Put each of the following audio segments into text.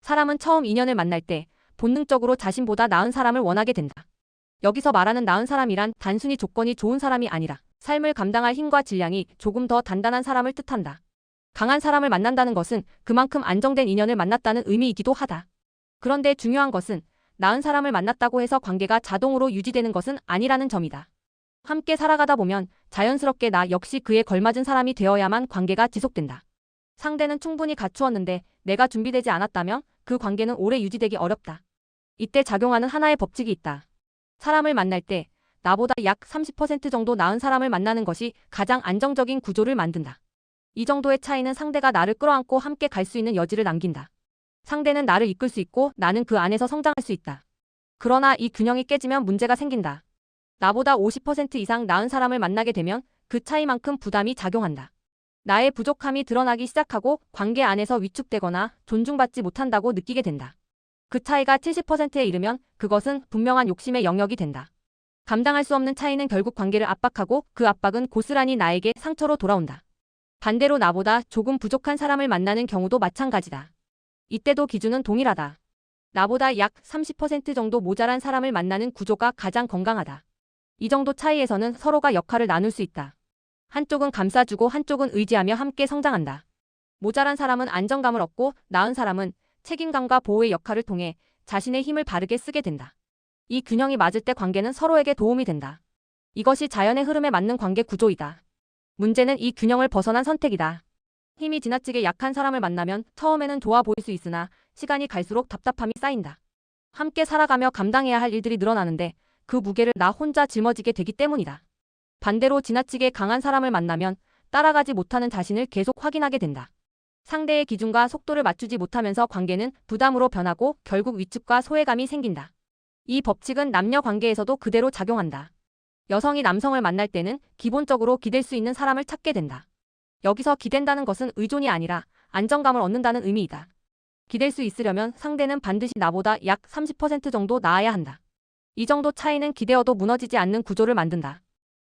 사람은 처음 인연을 만날 때 본능적으로 자신보다 나은 사람을 원하게 된다. 여기서 말하는 나은 사람이란 단순히 조건이 좋은 사람이 아니라 삶을 감당할 힘과 질량이 조금 더 단단한 사람을 뜻한다. 강한 사람을 만난다는 것은 그만큼 안정된 인연을 만났다는 의미이기도 하다. 그런데 중요한 것은 나은 사람을 만났다고 해서 관계가 자동으로 유지되는 것은 아니라는 점이다. 함께 살아가다 보면 자연스럽게 나 역시 그에 걸맞은 사람이 되어야만 관계가 지속된다. 상대는 충분히 갖추었는데 내가 준비되지 않았다면 그 관계는 오래 유지되기 어렵다. 이때 작용하는 하나의 법칙이 있다. 사람을 만날 때 나보다 약 30% 정도 나은 사람을 만나는 것이 가장 안정적인 구조를 만든다. 이 정도의 차이는 상대가 나를 끌어안고 함께 갈 수 있는 여지를 남긴다. 상대는 나를 이끌 수 있고 나는 그 안에서 성장할 수 있다. 그러나 이 균형이 깨지면 문제가 생긴다. 나보다 50% 이상 나은 사람을 만나게 되면 그 차이만큼 부담이 작용한다. 나의 부족함이 드러나기 시작하고 관계 안에서 위축되거나 존중받지 못한다고 느끼게 된다. 그 차이가 70%에 이르면 그것은 분명한 욕심의 영역이 된다. 감당할 수 없는 차이는 결국 관계를 압박하고 그 압박은 고스란히 나에게 상처로 돌아온다. 반대로 나보다 조금 부족한 사람을 만나는 경우도 마찬가지다. 이때도 기준은 동일하다. 나보다 약 30% 정도 모자란 사람을 만나는 구조가 가장 건강하다. 이 정도 차이에서는 서로가 역할을 나눌 수 있다. 한쪽은 감싸주고 한쪽은 의지하며 함께 성장한다. 모자란 사람은 안정감을 얻고 나은 사람은 책임감과 보호의 역할을 통해 자신의 힘을 바르게 쓰게 된다. 이 균형이 맞을 때 관계는 서로에게 도움이 된다. 이것이 자연의 흐름에 맞는 관계 구조이다. 문제는 이 균형을 벗어난 선택이다. 힘이 지나치게 약한 사람을 만나면 처음에는 좋아 보일 수 있으나 시간이 갈수록 답답함이 쌓인다. 함께 살아가며 감당해야 할 일들이 늘어나는데 그 무게를 나 혼자 짊어지게 되기 때문이다. 반대로 지나치게 강한 사람을 만나면 따라가지 못하는 자신을 계속 확인하게 된다. 상대의 기준과 속도를 맞추지 못하면서 관계는 부담으로 변하고 결국 위축과 소외감이 생긴다. 이 법칙은 남녀 관계에서도 그대로 작용한다. 여성이 남성을 만날 때는 기본적으로 기댈 수 있는 사람을 찾게 된다. 여기서 기댄다는 것은 의존이 아니라 안정감을 얻는다는 의미이다. 기댈 수 있으려면 상대는 반드시 나보다 약 30% 정도 나아야 한다. 이 정도 차이는 기대어도 무너지지 않는 구조를 만든다.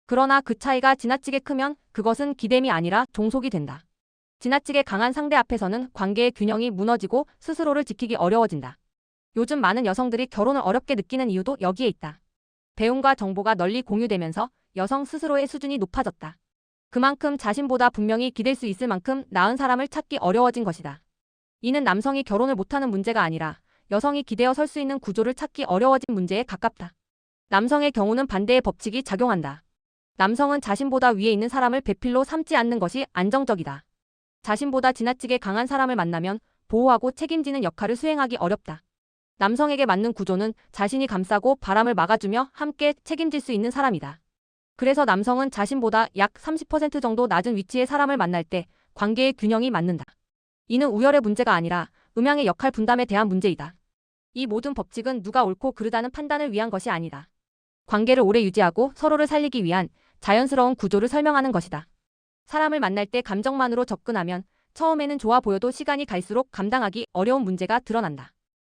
그러나 그 차이가 지나치게 크면 그것은 기댐이 아니라 종속이 된다. 지나치게 강한 상대 앞에서는 관계의 균형이 무너지고 스스로를 지키기 어려워진다. 요즘 많은 여성들이 결혼을 어렵게 느끼는 이유도 여기에 있다. 배움과 정보가 널리 공유되면서 여성 스스로의 수준이 높아졌다. 그만큼 자신보다 분명히 기댈 수 있을 만큼 나은 사람을 찾기 어려워진 것이다. 이는 남성이 결혼을 못하는 문제가 아니라 여성이 기대어 설 수 있는 구조를 찾기 어려워진 문제에 가깝다. 남성의 경우는 반대의 법칙이 작용한다. 남성은 자신보다 위에 있는 사람을 배필로 삼지 않는 것이 안정적이다. 자신보다 지나치게 강한 사람을 만나면 보호하고 책임지는 역할을 수행하기 어렵다. 남성에게 맞는 구조는 자신이 감싸고 바람을 막아주며 함께 책임질 수 있는 사람이다. 그래서 남성은 자신보다 약 30% 정도 낮은 위치의 사람을 만날 때 관계의 균형이 맞는다. 이는 우열의 문제가 아니라 음양의 역할 분담에 대한 문제이다. 이 모든 법칙은 누가 옳고 그르다는 판단을 위한 것이 아니다. 관계를 오래 유지하고 서로를 살리기 위한 자연스러운 구조를 설명하는 것이다. 사람을 만날 때 감정만으로 접근하면 처음에는 좋아 보여도 시간이 갈수록 감당하기 어려운 문제가 드러난다.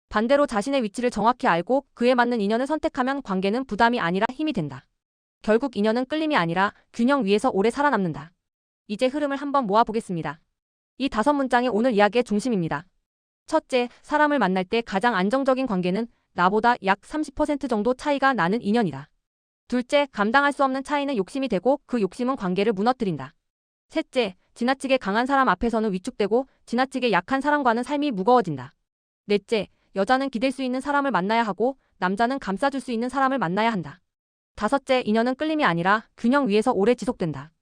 반대로 자신의 위치를 정확히 알고 그에 맞는 인연을 선택하면 관계는 부담이 아니라 힘이 된다. 결국 인연은 끌림이 아니라 균형 위에서 오래 살아남는다. 이제 흐름을 한번 모아보겠습니다. 이 5문장이 오늘 이야기의 중심입니다. 첫째, 사람을 만날 때 가장 안정적인 관계는 나보다 약 30% 정도 차이가 나는 인연이다. 둘째, 감당할 수 없는 차이는 욕심이 되고 그 욕심은 관계를 무너뜨린다. 셋째, 지나치게 강한 사람 앞에서는 위축되고 지나치게 약한 사람과는 삶이 무거워진다. 넷째, 여자는 기댈 수 있는 사람을 만나야 하고 남자는 감싸줄 수 있는 사람을 만나야 한다. 다섯째, 인연은 끌림이 아니라 균형 위에서 오래 지속된다.